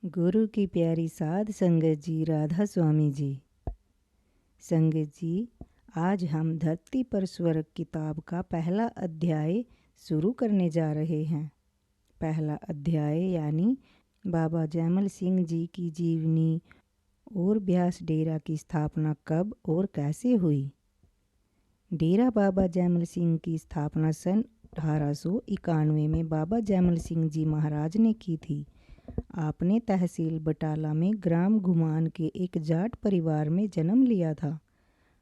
गुरु की प्यारी साध संगत जी, राधा स्वामी जी। संगत जी, आज हम धरती पर स्वर्ग किताब का पहला अध्याय शुरू करने जा रहे हैं। पहला अध्याय यानी बाबा जैमल सिंह जी की जीवनी और ब्यास डेरा की स्थापना कब और कैसे हुई। डेरा बाबा जैमल सिंह की स्थापना सन 1891 में बाबा जैमल सिंह जी महाराज ने की थी। आपने तहसील बटाला में ग्राम घुमान के एक जाट परिवार में जन्म लिया था।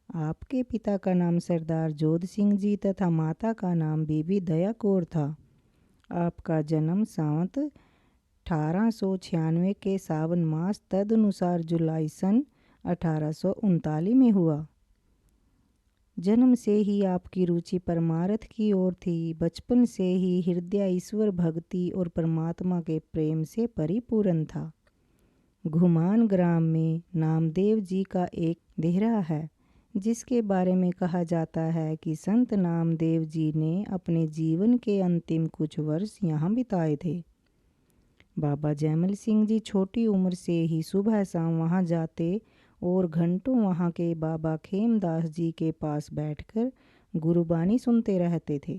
आपके पिता का नाम सरदार जोध सिंह जी तथा माता का नाम बीबी दया कौर था। आपका जन्म सावंत 1896 के सावन मास तदनुसार जुलाई सन 1839 में हुआ। जन्म से ही आपकी रुचि परमार्थ की ओर थी। बचपन से ही हृदय ईश्वर भक्ति और परमात्मा के प्रेम से परिपूर्ण था। घुमान ग्राम में नामदेव जी का एक देहरा है, जिसके बारे में कहा जाता है कि संत नामदेव जी ने अपने जीवन के अंतिम कुछ वर्ष यहाँ बिताए थे। बाबा जैमल सिंह जी छोटी उम्र से ही सुबह शाम वहाँ जाते और घंटों वहाँ के बाबा खेमदास जी के पास बैठकर गुरुबानी सुनते रहते थे।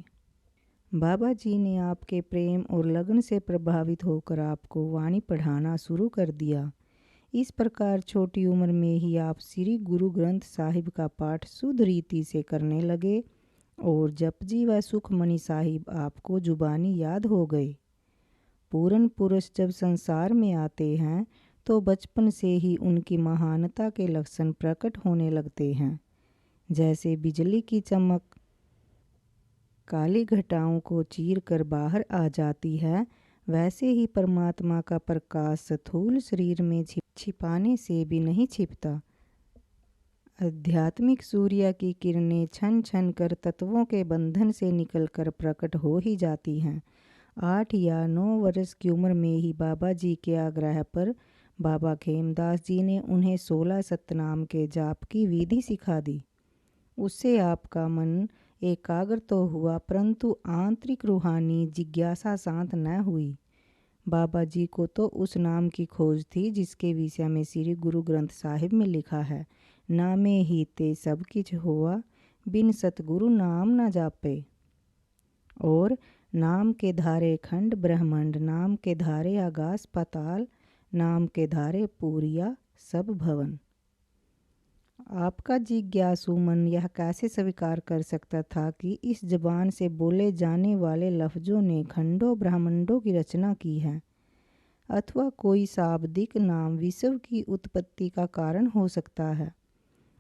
बाबा जी ने आपके प्रेम और लगन से प्रभावित होकर आपको वाणी पढ़ाना शुरू कर दिया। इस प्रकार छोटी उम्र में ही आप श्री गुरु ग्रंथ साहिब का पाठ शुद्ध रीति से करने लगे और जपजी व सुखमणि साहिब आपको जुबानी याद हो गए। पूर्ण पुरुष जब संसार में आते हैं तो बचपन से ही उनकी महानता के लक्षण प्रकट होने लगते हैं। जैसे बिजली की चमक काली घटाओं को चीर कर बाहर आ जाती है, वैसे ही परमात्मा का प्रकाश स्थूल शरीर में छिपाने से भी नहीं छिपता। आध्यात्मिक सूर्य की किरणें छन छन कर तत्वों के बंधन से निकलकर प्रकट हो ही जाती हैं। 8 या 9 वर्ष की उम्र में ही बाबा जी के आग्रह पर बाबा खेमदास जी ने उन्हें 16 सतनाम के जाप की विधि सिखा दी। उससे आपका मन एकाग्र तो हुआ, परंतु आंतरिक रूहानी जिज्ञासा शांत न हुई। बाबा जी को तो उस नाम की खोज थी जिसके विषय में श्री गुरु ग्रंथ साहिब में लिखा है, नामे ही ते सब किछ होआ, बिन सतगुरु नाम न जापे। और नाम के धारे खंड ब्रह्मांड, नाम के धारे आकाश पाताल, नाम के धारे पूरिया सब भवन। आपका जिज्ञासु मन यह कैसे स्वीकार कर सकता था कि इस जबान से बोले जाने वाले लफ्जों ने खंडों ब्रह्मांडों की रचना की है, अथवा कोई शाब्दिक नाम विश्व की उत्पत्ति का कारण हो सकता है।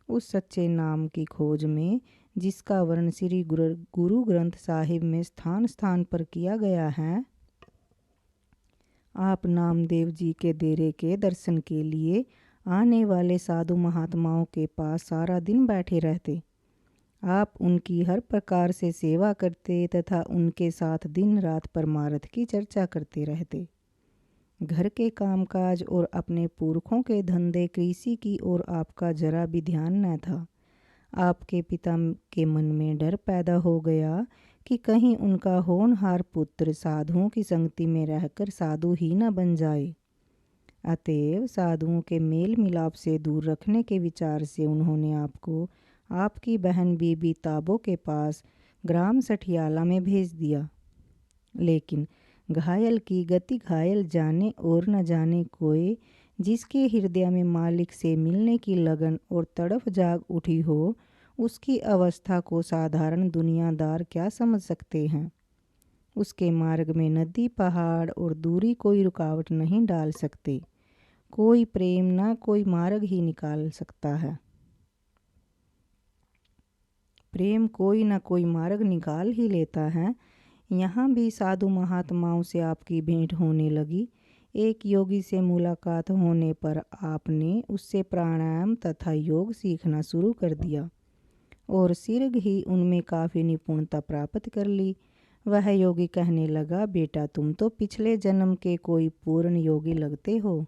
उस सच्चे नाम की खोज में जिसका वर्णन श्री गुरु ग्रंथ साहिब में स्थान स्थान पर किया गया है, आप नामदेव जी के डेरे के दर्शन के लिए आने वाले साधु महात्माओं के पास सारा दिन बैठे रहते। आप उनकी हर प्रकार से सेवा करते तथा उनके साथ दिन रात परमार्थ की चर्चा करते रहते। घर के कामकाज और अपने पुरखों के धंधे कृषि की ओर आपका जरा भी ध्यान न था। आपके पिता के मन में डर पैदा हो गया कि कहीं उनका होनहार पुत्र साधुओं की संगति में रहकर साधु ही न बन जाए। अतएव साधुओं के मेल मिलाप से दूर रखने के विचार से उन्होंने आपको आपकी बहन बीबी ताबो के पास ग्राम सठियाला में भेज दिया। लेकिन घायल की गति घायल जाने और न जाने कोई, जिसके हृदय में मालिक से मिलने की लगन और तड़फ जाग उठी हो, उसकी अवस्था को साधारण दुनियादार क्या समझ सकते हैं। उसके मार्ग में नदी पहाड़ और दूरी कोई रुकावट नहीं डाल सकते। कोई प्रेम ना कोई मार्ग ही निकाल सकता है। प्रेम कोई ना कोई मार्ग निकाल ही लेता है। यहाँ भी साधु महात्माओं से आपकी भेंट होने लगी। एक योगी से मुलाकात होने पर आपने उससे प्राणायाम तथा योग सीखना शुरू कर दिया और शीघ्र ही उनमें काफ़ी निपुणता प्राप्त कर ली। वह योगी कहने लगा, बेटा तुम तो पिछले जन्म के कोई पूर्ण योगी लगते हो।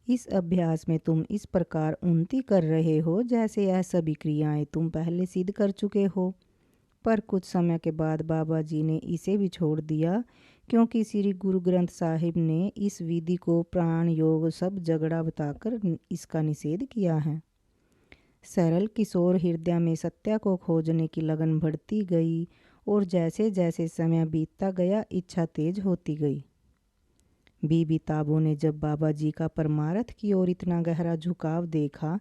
इस अभ्यास में तुम इस प्रकार उन्नति कर रहे हो जैसे यह सभी क्रियाएं तुम पहले सिद्ध कर चुके हो। पर कुछ समय के बाद बाबा जी ने इसे भी छोड़ दिया, क्योंकि श्री गुरु ग्रंथ साहिब ने इस विधि को प्राण योग सब जगड़ा बताकर इसका निषेध किया है। सरल किशोर हृदय में सत्या को खोजने की लगन बढ़ती गई और जैसे जैसे समय बीतता गया इच्छा तेज होती गई। बीबी ताबो ने जब बाबा जी का परमार्थ की ओर इतना गहरा झुकाव देखा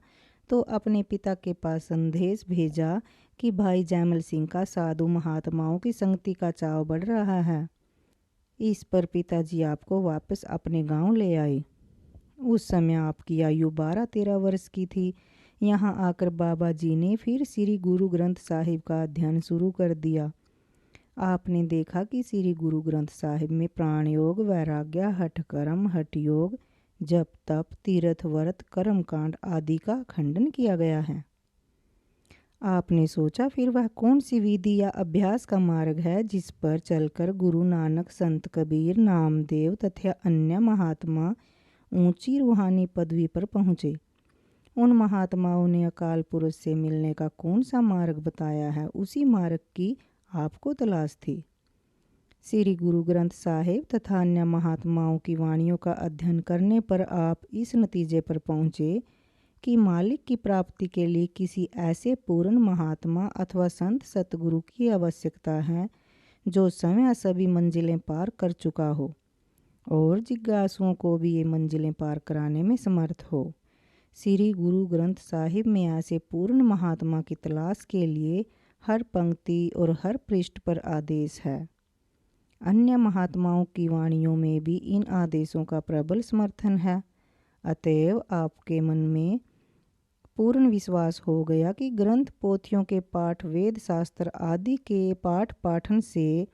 तो अपने पिता के पास संदेश भेजा कि भाई जैमल सिंह का साधु महात्माओं की संगति का चाव बढ़ रहा है। इस पर पिताजी आपको वापस अपने गांव ले आए। उस समय आपकी आयु 12-13 वर्ष की थी। यहाँ आकर बाबा जी ने फिर श्री गुरु ग्रंथ साहिब का अध्ययन शुरू कर दिया। आपने देखा कि श्री गुरु ग्रंथ साहिब में प्राण योग, वैराग्य, हठ कर्म, हठ योग, जप तप, तीर्थ व्रत, कर्म कांड आदि का खंडन किया गया है। आपने सोचा फिर वह कौन सी विधि या अभ्यास का मार्ग है जिस पर चलकर गुरु नानक, संत कबीर, नामदेव तथा अन्य महात्मा ऊंची रूहानी पदवी पर पहुँचे। उन महात्माओं ने अकाल पुरुष से मिलने का कौन सा मार्ग बताया है, उसी मार्ग की आपको तलाश थी। श्री गुरु ग्रंथ साहिब तथा अन्य महात्माओं की वाणियों का अध्ययन करने पर आप इस नतीजे पर पहुँचे कि मालिक की प्राप्ति के लिए किसी ऐसे पूर्ण महात्मा अथवा संत सतगुरु की आवश्यकता है जो स्वयं सभी मंजिलें पार कर चुका हो और जिज्ञासुओं को भी ये मंजिलें पार कराने में समर्थ हो। श्री गुरु ग्रंथ साहिब में ऐसे पूर्ण महात्मा की तलाश के लिए हर पंक्ति और हर पृष्ठ पर आदेश है। अन्य महात्माओं की वाणियों में भी इन आदेशों का प्रबल समर्थन है। अतएव आपके मन में पूर्ण विश्वास हो गया कि ग्रंथ पोथियों के पाठ, वेद शास्त्र आदि के पाठ पाठन से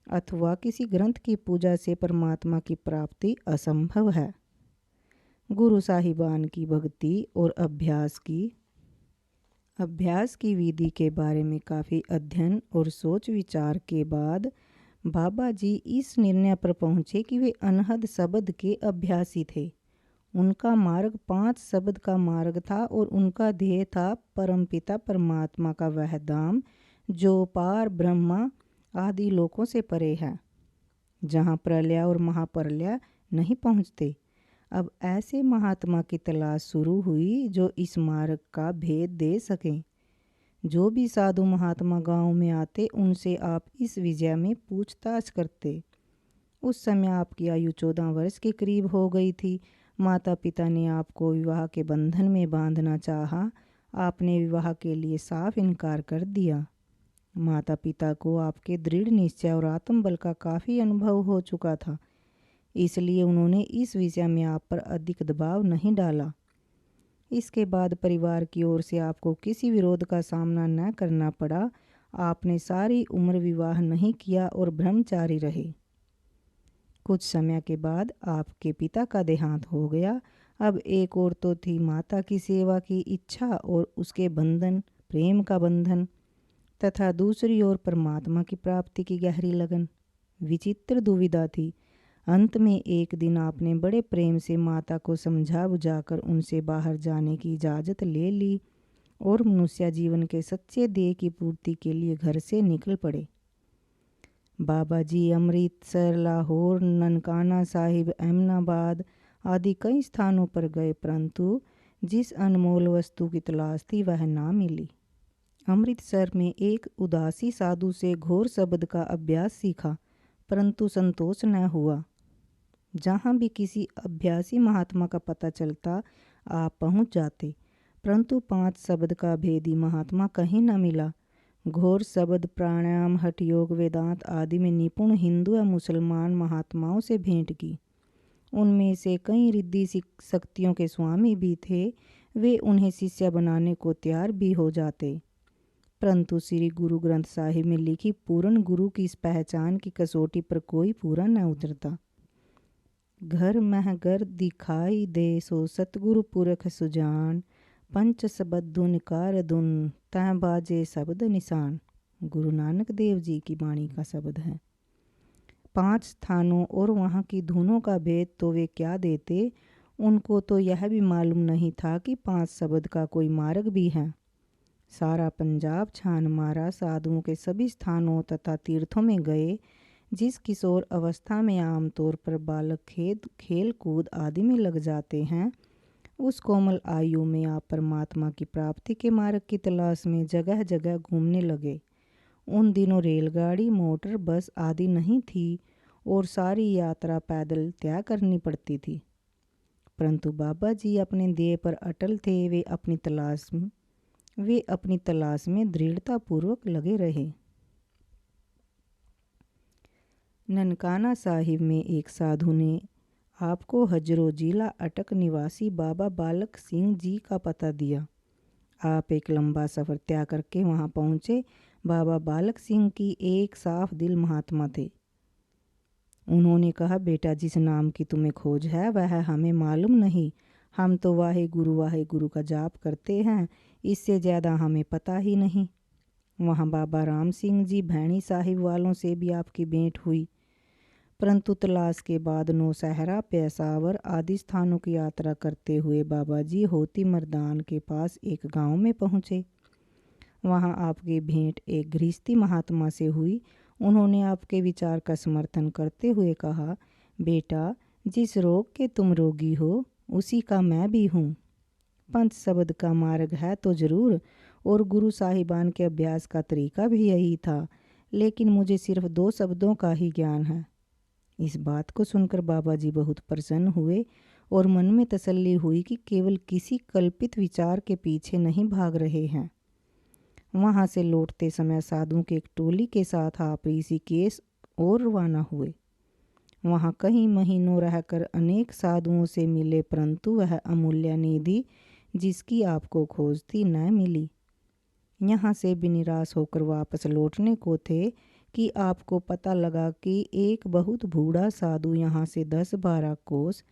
अथवा किसी ग्रंथ की पूजा से परमात्मा की प्राप्ति असंभव है। गुरु साहिबान की भक्ति और अभ्यास की विधि के बारे में काफ़ी अध्ययन और सोच विचार के बाद बाबा जी इस निर्णय पर पहुँचे कि वे अनहद शब्द के अभ्यासी थे। उनका मार्ग 5 शब्द का मार्ग था और उनका ध्येय था परमपिता परमात्मा का वह धाम जो पार ब्रह्मा आदि लोकों से परे है, जहाँ प्रलय और महाप्रलय नहीं पहुँचते। अब ऐसे महात्मा की तलाश शुरू हुई जो इस मार्ग का भेद दे सकें। जो भी साधु महात्मा गांव में आते उनसे आप इस विषय में पूछताछ करते। उस समय आपकी आयु 14 वर्ष के करीब हो गई थी। माता पिता ने आपको विवाह के बंधन में बांधना चाहा। आपने विवाह के लिए साफ इनकार कर दिया। माता पिता को आपके दृढ़ निश्चय और आत्मबल का काफ़ी अनुभव हो चुका था, इसलिए उन्होंने इस विषय में आप पर अधिक दबाव नहीं डाला। इसके बाद परिवार की ओर से आपको किसी विरोध का सामना न करना पड़ा। आपने सारी उम्र विवाह नहीं किया और ब्रह्मचारी रहे। कुछ समय के बाद आपके पिता का देहांत हो गया। अब एक ओर तो थी माता की सेवा की इच्छा और उसके बंधन, प्रेम का बंधन, तथा दूसरी ओर परमात्मा की प्राप्ति की गहरी लगन। विचित्र दुविधा थी। अंत में एक दिन आपने बड़े प्रेम से माता को समझा बुझाकर उनसे बाहर जाने की इजाज़त ले ली और मनुष्य जीवन के सच्चे ध्येय की पूर्ति के लिए घर से निकल पड़े। बाबा जी अमृतसर, लाहौर, ननकाना साहिब, अहमदाबाद आदि कई स्थानों पर गए, परंतु जिस अनमोल वस्तु की तलाश थी वह ना मिली। अमृतसर में एक उदासी साधु से घोर शब्द का अभ्यास सीखा, परंतु संतोष न हुआ। जहाँ भी किसी अभ्यासी महात्मा का पता चलता आप पहुँच जाते, परंतु 5 शब्द का भेदी महात्मा कहीं न मिला। घोर शब्द, प्राणायाम, हठ योग, वेदांत आदि में निपुण हिंदू व मुसलमान महात्माओं से भेंट की। उनमें से कई रिद्धि शक्तियों के स्वामी भी थे। वे उन्हें शिष्य बनाने को तैयार भी हो जाते, परंतु श्री गुरु ग्रंथ साहिब में लिखी पूर्ण गुरु की इस पहचान की कसौटी पर कोई पूरा न उतरता। घर महगर दिखाई दे सो सतगुरु पुरख सुजान, पंच शब्द धुन कार धुन तह बाजे शब्द निशान। गुरु नानक देव जी की वाणी का शब्द है। 5 स्थानों और वहाँ की धुनों का भेद तो वे क्या देते। उनको तो यह भी मालूम नहीं था कि 5 शब्द का कोई मार्ग भी है। सारा पंजाब छान मारा, साधुओं के सभी स्थानों तथा तीर्थों में गए, जिस किशोर अवस्था में आमतौर पर बालक खेल कूद आदि में लग जाते हैं, उस कोमल आयु में आप परमात्मा की प्राप्ति के मार्ग की तलाश में जगह जगह घूमने लगे। उन दिनों रेलगाड़ी, मोटर, बस आदि नहीं थी और सारी यात्रा पैदल तय करनी पड़ती थी। परंतु बाबा जी अपने ध्येय पर अटल थे। वे अपनी तलाश में दृढ़तापूर्वक लगे रहे। ननकाना साहिब में एक साधु ने आपको हजरो जिला अटक निवासी बाबा बालक सिंह जी का पता दिया। आप एक लंबा सफ़र तय करके वहाँ पहुँचे। बाबा बालक सिंह की एक साफ दिल महात्मा थे। उन्होंने कहा, बेटा, जिस नाम की तुम्हें खोज है वह हमें मालूम नहीं। हम तो वाहे गुरु का जाप करते हैं, इससे ज़्यादा हमें पता ही नहीं। वहाँ बाबा राम सिंह जी भैणी साहिब वालों से भी आपकी भेंट हुई। परंतु तलाश के बाद नौशहरा, पेशावर आदि स्थानों की यात्रा करते हुए बाबा जी होती मर्दान के पास एक गांव में पहुँचे। वहाँ आपकी भेंट एक गृहस्थी महात्मा से हुई। उन्होंने आपके विचार का समर्थन करते हुए कहा, बेटा, जिस रोग के तुम रोगी हो उसी का मैं भी हूँ। पंच शब्द का मार्ग है तो ज़रूर, और गुरु साहिबान के अभ्यास का तरीका भी यही था, लेकिन मुझे सिर्फ 2 शब्दों का ही ज्ञान है। इस बात को सुनकर बाबा जी बहुत प्रसन्न हुए और मन में तसल्ली हुई कि केवल किसी कल्पित विचार के पीछे नहीं भाग रहे हैं। वहाँ से लौटते समय साधुओं की एक टोली के साथ आप ऋषिकेश और रवाना हुए। वहाँ कई महीनों रहकर अनेक साधुओं से मिले, परंतु वह अमूल्य निधि जिसकी आपको खोज थी न मिली। यहाँ से भी निराश होकर वापस लौटने को थे कि आपको पता लगा कि एक बहुत बूढ़ा साधु यहाँ से 10-12 कोस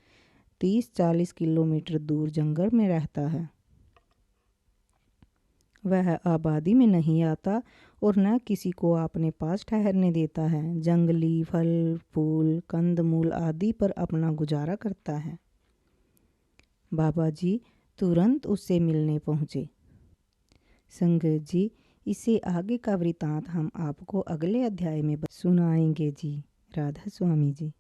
30-40 किलोमीटर दूर जंगल में रहता है। वह आबादी में नहीं आता और न किसी को अपने पास ठहरने देता है। जंगली फल फूल, कंदमूल आदि पर अपना गुजारा करता है। बाबा जी तुरंत उससे मिलने पहुँचे। संगत जी, इससे आगे का वृतांत हम आपको अगले अध्याय में सुनाएंगे जी। राधा स्वामी जी।